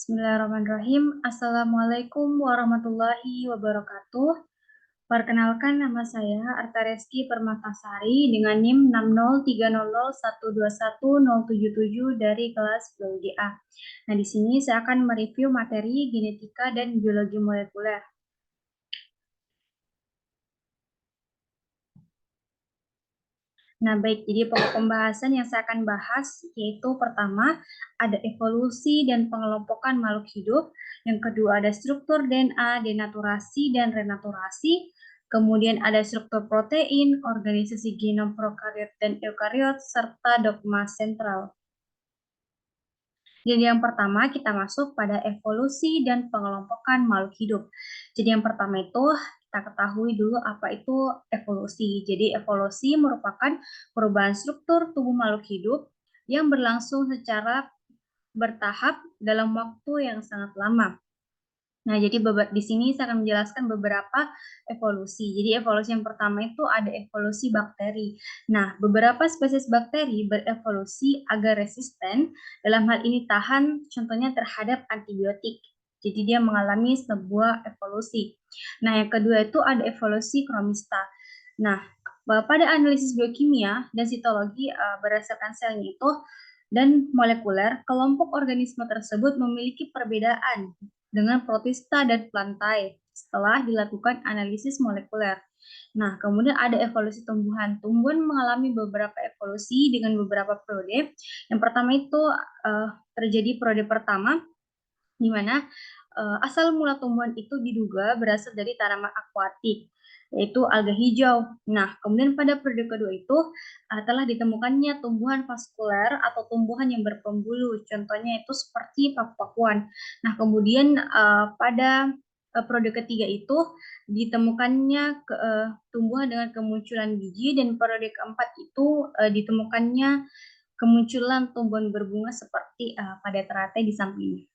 Bismillahirrahmanirrahim. Assalamualaikum warahmatullahi wabarakatuh. Perkenalkan, nama saya Arta Reski Permatasari dengan NIM 60300121077 dari kelas Biologi A. Nah, di sini saya akan mereview materi genetika dan biologi molekuler. Nah, baik, jadi pokok pembahasan yang saya akan bahas yaitu pertama, ada evolusi dan pengelompokan makhluk hidup. Yang kedua, ada struktur DNA, denaturasi, dan renaturasi. Kemudian ada struktur protein, organisasi genom prokariot dan eukariot, serta dogma sentral. Jadi yang pertama kita masuk pada evolusi dan pengelompokan makhluk hidup. Jadi yang pertama itu kita ketahui dulu apa itu evolusi. Jadi evolusi merupakan perubahan struktur tubuh makhluk hidup yang berlangsung secara bertahap dalam waktu yang sangat lama. Nah, jadi di sini saya akan menjelaskan beberapa evolusi. Jadi evolusi yang pertama itu ada evolusi bakteri. Nah, beberapa spesies bakteri berevolusi agar resisten, dalam hal ini tahan contohnya terhadap antibiotik. Jadi dia mengalami sebuah evolusi. Nah, yang kedua itu ada evolusi kromista. Nah, pada analisis biokimia dan sitologi berdasarkan selnya itu dan molekuler, kelompok organisme tersebut memiliki perbedaan dengan protista dan plantae setelah dilakukan analisis molekuler. Nah, kemudian ada evolusi tumbuhan. Tumbuhan mengalami beberapa evolusi dengan beberapa periode. Yang pertama itu terjadi periode pertama, di mana asal mula tumbuhan itu diduga berasal dari tanaman akuatik, yaitu alga hijau. Nah, kemudian pada periode kedua itu telah ditemukannya tumbuhan vaskuler atau tumbuhan yang berpembuluh, contohnya itu seperti paku-pakuan. Nah, kemudian pada periode ketiga itu ditemukannya tumbuhan dengan kemunculan biji, dan periode keempat itu ditemukannya kemunculan tumbuhan berbunga seperti pada teratai di samping ini.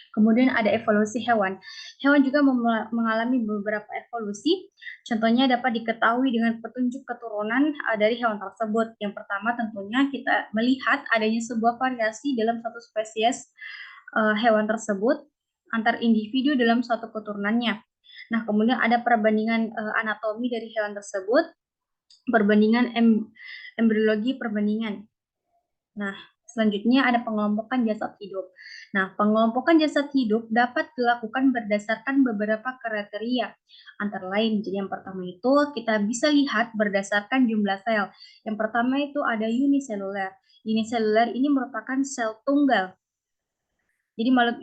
Kemudian ada evolusi hewan. Hewan juga mengalami beberapa evolusi. Contohnya dapat diketahui dengan petunjuk keturunan dari hewan tersebut. Yang pertama tentunya kita melihat adanya sebuah variasi dalam satu spesies hewan tersebut antar individu dalam suatu keturunannya. Nah, kemudian ada perbandingan anatomi dari hewan tersebut, perbandingan embriologi perbandingan. Nah, selanjutnya ada pengelompokan jasad hidup. Nah, pengelompokan jasad hidup dapat dilakukan berdasarkan beberapa kriteria. Antara lain, jadi yang pertama itu kita bisa lihat berdasarkan jumlah sel. Yang pertama itu ada uniseluler. Uniseluler ini merupakan sel tunggal. Jadi makhluk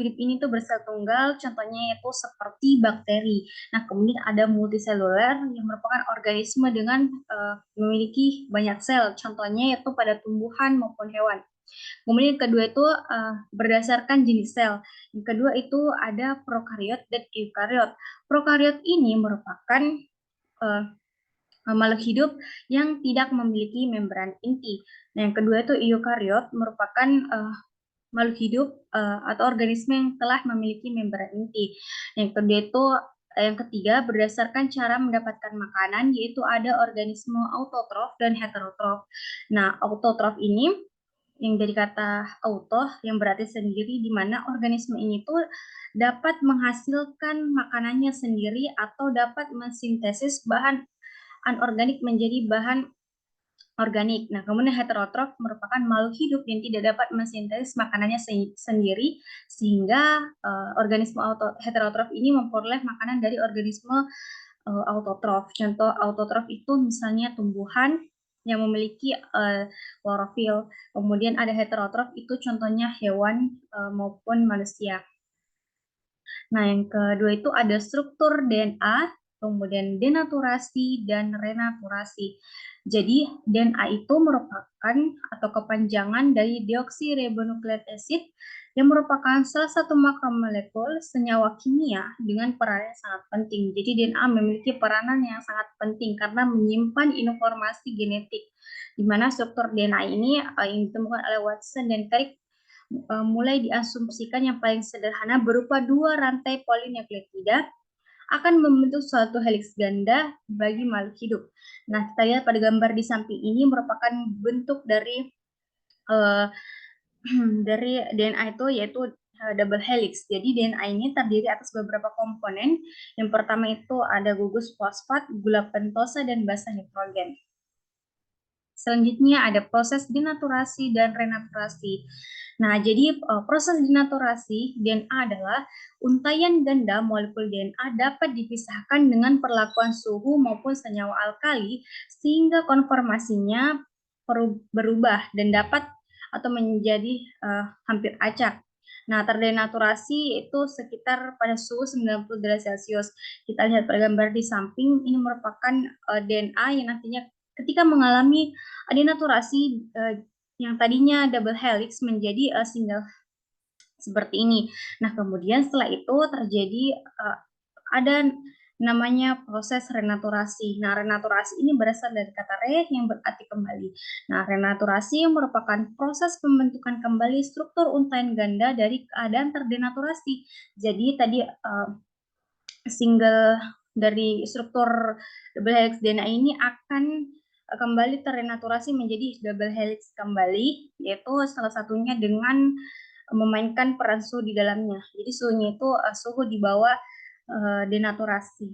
hidup ini tuh bersel tunggal, contohnya yaitu seperti bakteri. Nah, kemudian ada multiseluler yang merupakan organisme dengan memiliki banyak sel, contohnya yaitu pada tumbuhan maupun hewan. Kemudian yang kedua itu berdasarkan jenis sel. Yang kedua itu ada prokariot dan eukariot. Prokariot ini merupakan makhluk hidup yang tidak memiliki membran inti. Nah, yang kedua itu eukariot merupakan makhluk hidup atau organisme yang telah memiliki membran inti. Yang kedua itu yang ketiga berdasarkan cara mendapatkan makanan, yaitu ada organisme autotrof dan heterotrof. Nah, autotrof ini yang dari kata auto yang berarti sendiri, di mana organisme ini tuh dapat menghasilkan makanannya sendiri atau dapat mensintesis bahan anorganik menjadi bahan organik. Nah, kemudian heterotrof merupakan makhluk hidup yang tidak dapat mensintesis makanannya sendiri, sehingga organisme heterotrof ini memperoleh makanan dari organisme autotrof. Contoh autotrof itu misalnya tumbuhan yang memiliki klorofil. Kemudian ada heterotrof itu contohnya hewan maupun manusia. Nah, yang kedua itu ada struktur DNA, kemudian denaturasi dan renaturasi. Jadi, DNA itu merupakan atau kepanjangan dari deoksiribonukleik acid yang merupakan salah satu makromolekul senyawa kimia dengan peranan yang sangat penting. Jadi, DNA memiliki peranan yang sangat penting karena menyimpan informasi genetik, di mana struktur DNA ini yang ditemukan oleh Watson dan Crick mulai diasumsikan yang paling sederhana berupa dua rantai polinukleotida akan membentuk suatu heliks ganda bagi makhluk hidup. Nah, kita lihat pada gambar di samping ini merupakan bentuk dari dari DNA itu, yaitu double helix. Jadi DNA ini terdiri atas beberapa komponen. Yang pertama itu ada gugus fosfat, gula pentosa, dan basa nitrogen. Selanjutnya ada proses denaturasi dan renaturasi. Nah, jadi proses denaturasi DNA adalah untaian ganda molekul DNA dapat dipisahkan dengan perlakuan suhu maupun senyawa alkali sehingga konformasinya berubah dan dapat atau menjadi hampir acak. Nah, terdenaturasi itu sekitar pada suhu 90 derajat Celcius. Kita lihat pada gambar di samping, ini merupakan DNA yang nantinya ketika mengalami denaturasi yang tadinya double helix menjadi single seperti ini. Nah, kemudian setelah itu terjadi ada namanya proses renaturasi. Nah, renaturasi ini berasal dari kata re yang berarti kembali. Nah, renaturasi merupakan proses pembentukan kembali struktur untaian ganda dari keadaan terdenaturasi. Jadi tadi single dari struktur double helix DNA ini akan kembali terrenaturasi menjadi double helix kembali, yaitu salah satunya dengan memainkan peran suhu di dalamnya. Jadi suhunya itu suhu di bawah denaturasi.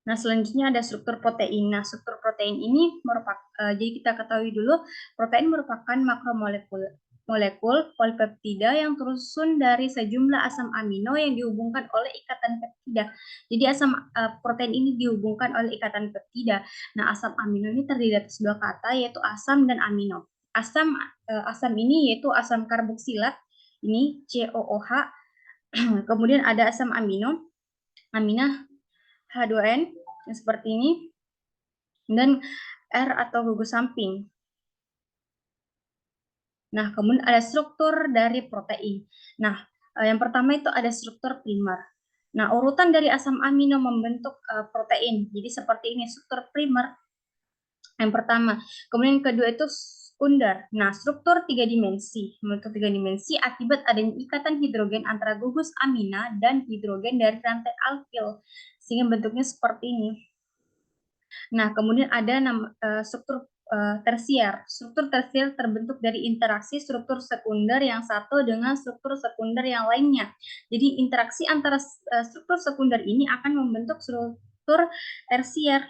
Nah, selanjutnya ada struktur protein. Nah, struktur protein ini merupakan, jadi kita ketahui dulu, protein merupakan makromolekul polipeptida yang tersusun dari sejumlah asam amino yang dihubungkan oleh ikatan peptida. Jadi protein ini dihubungkan oleh ikatan peptida. Nah, asam amino ini terdiri atas dua kata, yaitu asam dan amino. Asam ini yaitu asam karboksilat, ini COOH. Kemudian ada asam amino, amina H2N seperti ini, dan R atau gugus samping. Nah, kemudian ada struktur dari protein. Nah, yang pertama itu ada struktur primer. Nah, urutan dari asam amino membentuk protein. Jadi seperti ini struktur primer yang pertama. Kemudian yang kedua itu sekunder. Nah, struktur tiga dimensi. Membentuk tiga dimensi akibat adanya ikatan hidrogen antara gugus amina dan hidrogen dari rantai alkil. Sehingga bentuknya seperti ini. Nah, kemudian ada struktur tersier. Struktur tersier terbentuk dari interaksi struktur sekunder yang satu dengan struktur sekunder yang lainnya. Jadi interaksi antara struktur sekunder ini akan membentuk struktur tersier.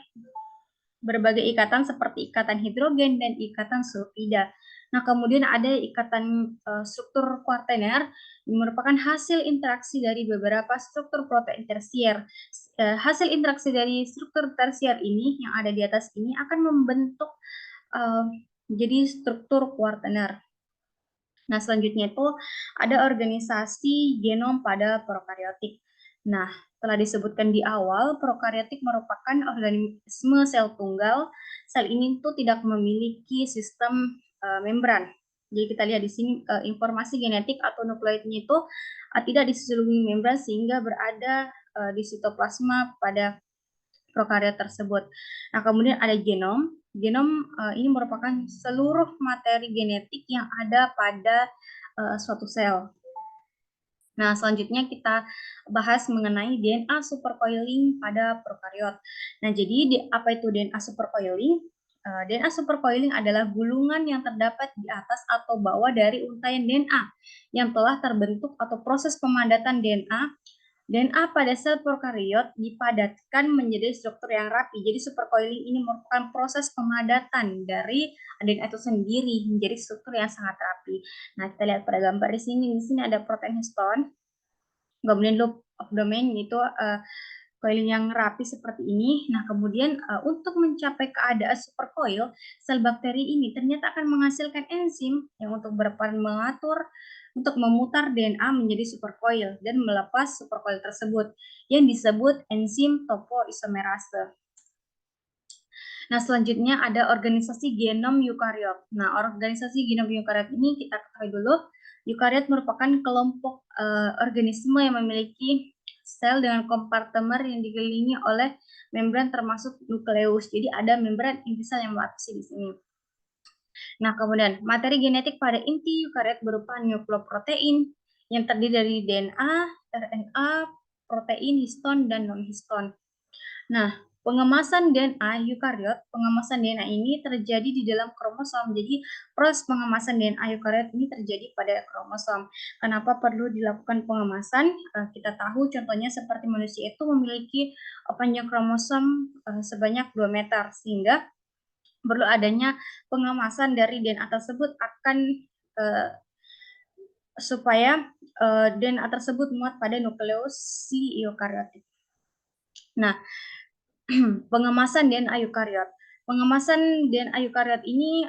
Berbagai ikatan seperti ikatan hidrogen dan ikatan sulfida. Nah, kemudian ada ikatan struktur kuaterner yang merupakan hasil interaksi dari beberapa struktur protein tersier. Hasil interaksi dari struktur tersier ini yang ada di atas ini akan membentuk jadi struktur kuaterner. Nah, selanjutnya itu ada organisasi genom pada prokariotik. Nah, telah disebutkan di awal, prokariotik merupakan organisme sel tunggal. Sel ini tuh tidak memiliki sistem membran. Jadi kita lihat di sini informasi genetik atau nukleotidnya itu tidak diselubungi membran sehingga berada di sitoplasma pada prokariot tersebut. Nah, kemudian ada genom. Genom ini merupakan seluruh materi genetik yang ada pada suatu sel. Nah, selanjutnya kita bahas mengenai DNA supercoiling pada prokariot. Nah, jadi apa itu DNA supercoiling? DNA supercoiling adalah gulungan yang terdapat di atas atau bawah dari untaian DNA yang telah terbentuk atau proses pemadatan DNA pada sel prokariot dipadatkan menjadi struktur yang rapi. Jadi supercoiling ini merupakan proses pemadatan dari DNA itu sendiri menjadi struktur yang sangat rapi. Nah, kita lihat pada gambar di sini. Di sini ada protein histone, kemudian loop of domain itu coiling yang rapi seperti ini. Nah, kemudian untuk mencapai keadaan supercoil, sel bakteri ini ternyata akan menghasilkan enzim yang untuk berperan mengatur untuk memutar DNA menjadi supercoil dan melepas supercoil tersebut yang disebut enzim topoisomerase. Nah, selanjutnya ada organisasi genom eukariot. Nah, organisasi genom eukariot ini kita ketahui dulu. Eukariot merupakan kelompok organisme yang memiliki sel dengan kompartemen yang dikelilingi oleh membran termasuk nukleus. Jadi ada membran inti sel yang melapisi di sini. Nah, kemudian materi genetik pada inti eukariot berupa nukleoprotein yang terdiri dari DNA, RNA, protein, histon, dan non-histon. Nah, Pengemasan DNA eukariot, pengemasan DNA ini terjadi di dalam kromosom. Jadi proses pengemasan DNA eukariot ini terjadi pada kromosom. Kenapa perlu dilakukan pengemasan? Kita tahu contohnya seperti manusia itu memiliki panjang kromosom sebanyak 2 meter, sehingga perlu adanya pengemasan dari DNA tersebut supaya DNA tersebut muat pada nukleus si eukariotik. Nah, pengemasan DNA eukariot. Pengemasan DNA eukariot ini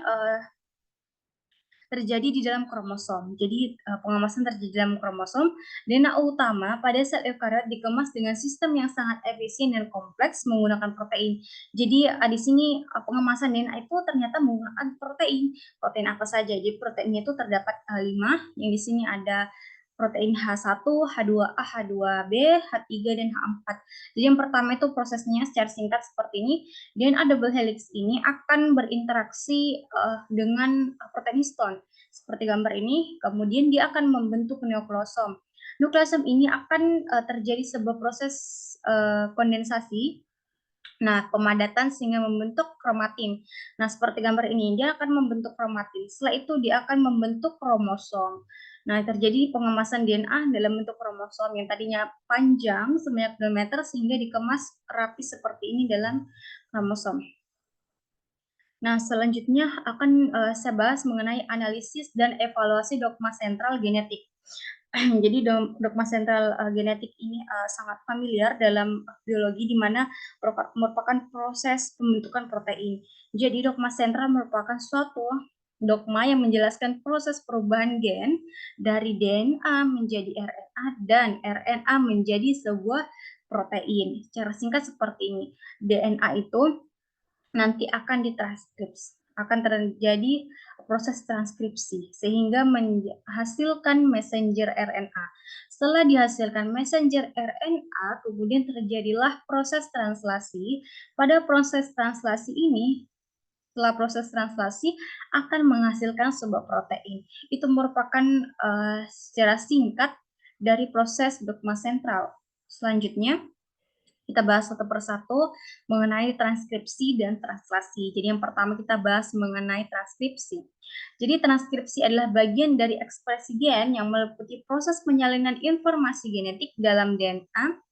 terjadi di dalam kromosom. Jadi pengemasan terjadi di dalam kromosom. DNA utama pada sel eukariot dikemas dengan sistem yang sangat efisien dan kompleks menggunakan protein. Jadi di sini pengemasan DNA itu ternyata menggunakan protein. Protein apa saja? Jadi proteinnya itu terdapat 5, yang di sini ada protein H1, H2A, H2B, H3, dan H4. Jadi yang pertama itu prosesnya secara singkat seperti ini. DNA double helix ini akan berinteraksi dengan protein histone seperti gambar ini, kemudian dia akan membentuk nukleosom. Nukleosom ini akan terjadi sebuah proses kondensasi, pemadatan sehingga membentuk kromatin. Nah, seperti gambar ini, dia akan membentuk kromatin. Setelah itu dia akan membentuk kromosom. Nah, terjadi pengemasan DNA dalam bentuk kromosom yang tadinya panjang sebanyak 2 meter sehingga dikemas rapi seperti ini dalam kromosom. Nah, selanjutnya akan saya bahas mengenai analisis dan evaluasi dogma sentral genetik. Jadi dogma sentral genetik ini sangat familiar dalam biologi, di mana merupakan proses pembentukan protein. Jadi dogma sentral merupakan suatu dogma yang menjelaskan proses perubahan gen dari DNA menjadi RNA dan RNA menjadi sebuah protein. Secara singkat seperti ini, DNA itu nanti akan ditranskripsi, akan terjadi proses transkripsi sehingga menghasilkan messenger RNA. Setelah dihasilkan messenger RNA, kemudian terjadilah proses translasi. Pada proses translasi ini, setelah proses translasi akan menghasilkan sebuah protein. Itu merupakan secara singkat dari proses dogma sentral. Selanjutnya, kita bahas satu persatu mengenai transkripsi dan translasi. Jadi yang pertama kita bahas mengenai transkripsi. Jadi transkripsi adalah bagian dari ekspresi gen yang meliputi proses penyalinan informasi genetik dalam DNA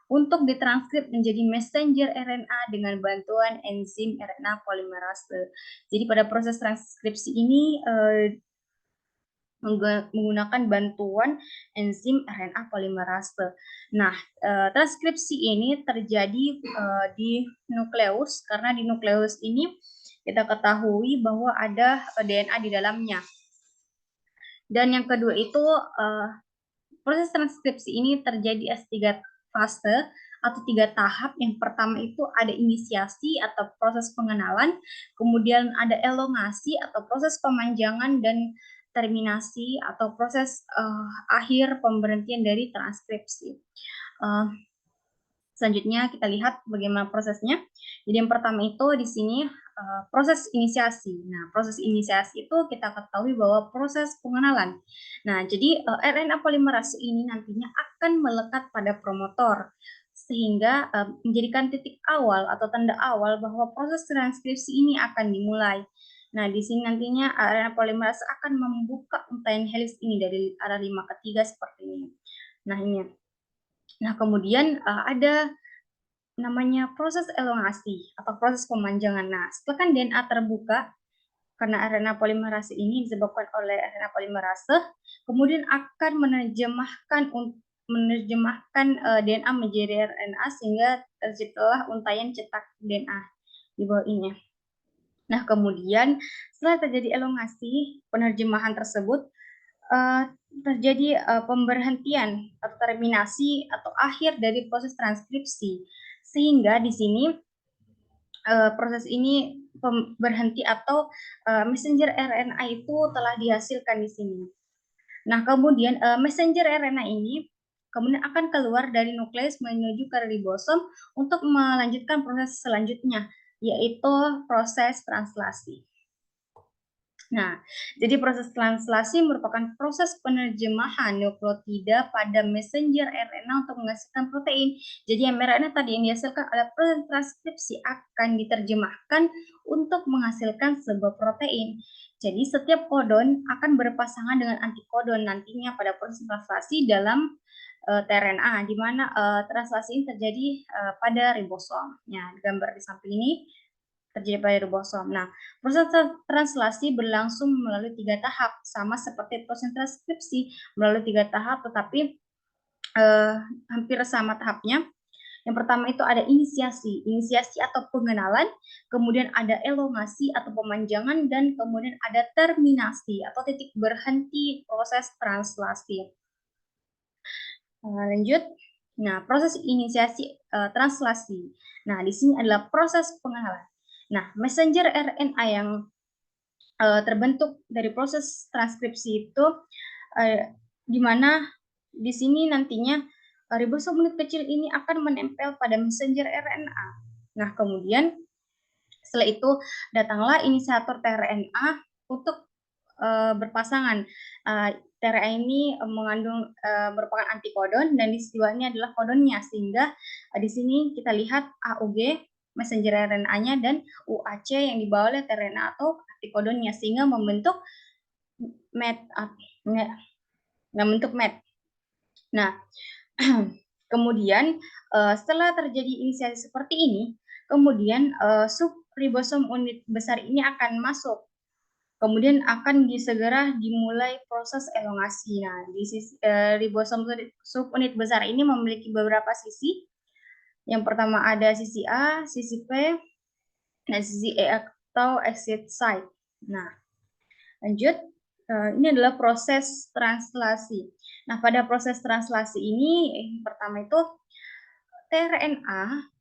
untuk ditranskrip menjadi messenger RNA dengan bantuan enzim RNA polimerase. Jadi pada proses transkripsi ini menggunakan bantuan enzim RNA polimerase. Nah, transkripsi ini terjadi di nukleus, karena di nukleus ini kita ketahui bahwa ada DNA di dalamnya. Dan yang kedua itu proses transkripsi ini terjadi as 3 fase atau 3 tahap. Yang pertama itu ada inisiasi atau proses pengenalan, kemudian ada elongasi atau proses pemanjangan, dan terminasi atau proses akhir pemberhentian dari transkripsi. Selanjutnya kita lihat bagaimana prosesnya. Jadi yang pertama itu di sini proses inisiasi. Nah, proses inisiasi itu kita ketahui bahwa proses pengenalan. Nah, jadi RNA polimerase ini nantinya akan melekat pada promotor sehingga menjadikan titik awal atau tanda awal bahwa proses transkripsi ini akan dimulai. Nah, di sini nantinya RNA polimerase akan membuka untaian heliks ini dari arah 5 ke 3 seperti ini. Nah, ini. Nah, kemudian ada namanya proses elongasi atau proses pemanjangan. Nah, setelah kan DNA terbuka karena RNA polimerase ini disebabkan oleh RNA polimerase, kemudian akan menerjemahkan DNA menjadi RNA sehingga terciptalah untaian cetak DNA di bawah ini. Nah, kemudian setelah terjadi elongasi penerjemahan tersebut, terjadi pemberhentian atau terminasi atau akhir dari proses transkripsi, sehingga di sini proses ini berhenti atau messenger RNA itu telah dihasilkan di sini. Nah, kemudian messenger RNA ini kemudian akan keluar dari nukleus menuju ke ribosom untuk melanjutkan proses selanjutnya, yaitu proses translasi. Nah, jadi proses translasi merupakan proses penerjemahan nukleotida pada messenger RNA untuk menghasilkan protein. Jadi mRNA tadi yang dihasilkan oleh proses transkripsi akan diterjemahkan untuk menghasilkan sebuah protein. Jadi setiap kodon akan berpasangan dengan antikodon nantinya pada proses translasi dalam tRNA, di mana translasi ini terjadi pada ribosom. Nah, gambar di samping ini terjadi pada ribosom. Nah, proses translasi berlangsung melalui 3 tahap, sama seperti proses transkripsi melalui 3 tahap, tetapi hampir sama tahapnya. Yang pertama itu ada inisiasi atau pengenalan, kemudian ada elongasi atau pemanjangan, dan kemudian ada terminasi atau titik berhenti proses translasi. Lanjut. Nah, proses inisiasi translasi. Nah, di sini adalah proses pengenalan. Nah, messenger RNA yang terbentuk dari proses transkripsi itu di mana di sini nantinya ribosom unit kecil ini akan menempel pada messenger RNA. Nah, kemudian setelah itu datanglah inisiator tRNA untuk berpasangan. tRNA ini mengandung merupakan antikodon dan di ini adalah kodonnya, sehingga di sini kita lihat AUG messenger RNA-nya dan UAC yang dibawa oleh tRNA atau antikodonnya, sehingga membentuk MET. Membentuk MET. Nah, kemudian setelah terjadi inisiasi seperti ini, kemudian subribosom unit besar ini akan masuk. Kemudian akan segera dimulai proses elongasi. Nah, di sisi ribosom subunit besar ini memiliki beberapa sisi. Yang pertama ada sisi A, sisi P, dan sisi E atau exit site. Nah, lanjut. Ini adalah proses translasi. Nah, pada proses translasi ini, pertama itu tRNA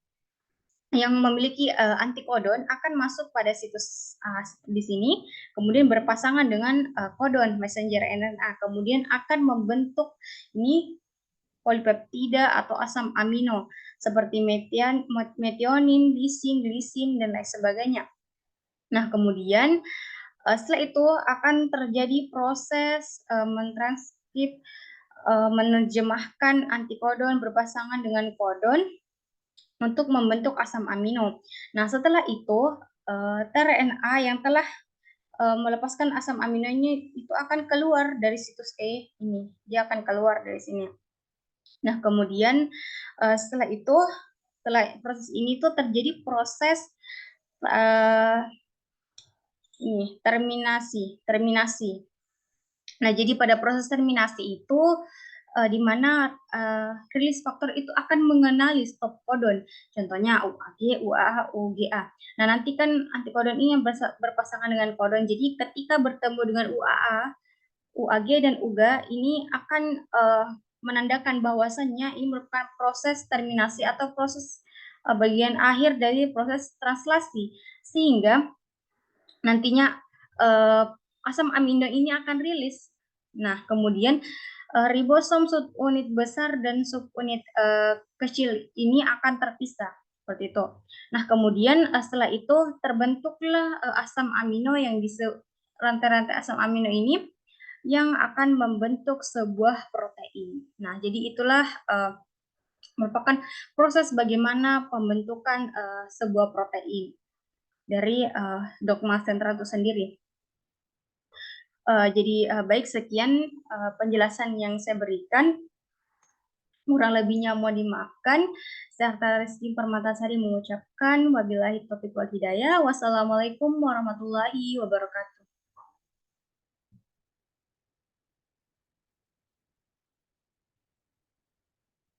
yang memiliki antikodon akan masuk pada situs di sini, kemudian berpasangan dengan kodon messenger RNA, kemudian akan membentuk ini polipeptida atau asam amino seperti metionin, lisin, glisin, dan lain sebagainya. Nah, kemudian setelah itu akan terjadi proses mentranskrip, menerjemahkan antikodon berpasangan dengan kodon untuk membentuk asam amino. Nah, setelah itu tRNA yang telah melepaskan asam aminonya itu akan keluar dari situs E ini. Dia akan keluar dari sini. Nah, kemudian setelah itu, setelah proses ini tuh terjadi proses terminasi. Nah, jadi pada proses terminasi itu di mana rilis faktor itu akan mengenali stop kodon, contohnya UAG, UAA, UGA. Nah, nanti kan antikodon ini yang berpasangan dengan kodon, jadi ketika bertemu dengan UAA, UAG, dan UGA, ini akan menandakan bahwasannya ini merupakan proses terminasi atau proses bagian akhir dari proses translasi, sehingga nantinya asam amino ini akan rilis. Nah, kemudian ribosom subunit besar dan subunit kecil ini akan terpisah seperti itu. Nah, kemudian setelah itu terbentuklah asam amino yang di rantai-rantai asam amino ini yang akan membentuk sebuah protein. Nah, jadi itulah merupakan proses bagaimana pembentukan sebuah protein dari dogma sentral itu sendiri. Jadi baik, sekian penjelasan yang saya berikan. Kurang lebihnya mohon dimaafkan. Saya Rizky Permatasari mengucapkan wabillahi taufiq wal hidayah. Wassalamualaikum warahmatullahi wabarakatuh.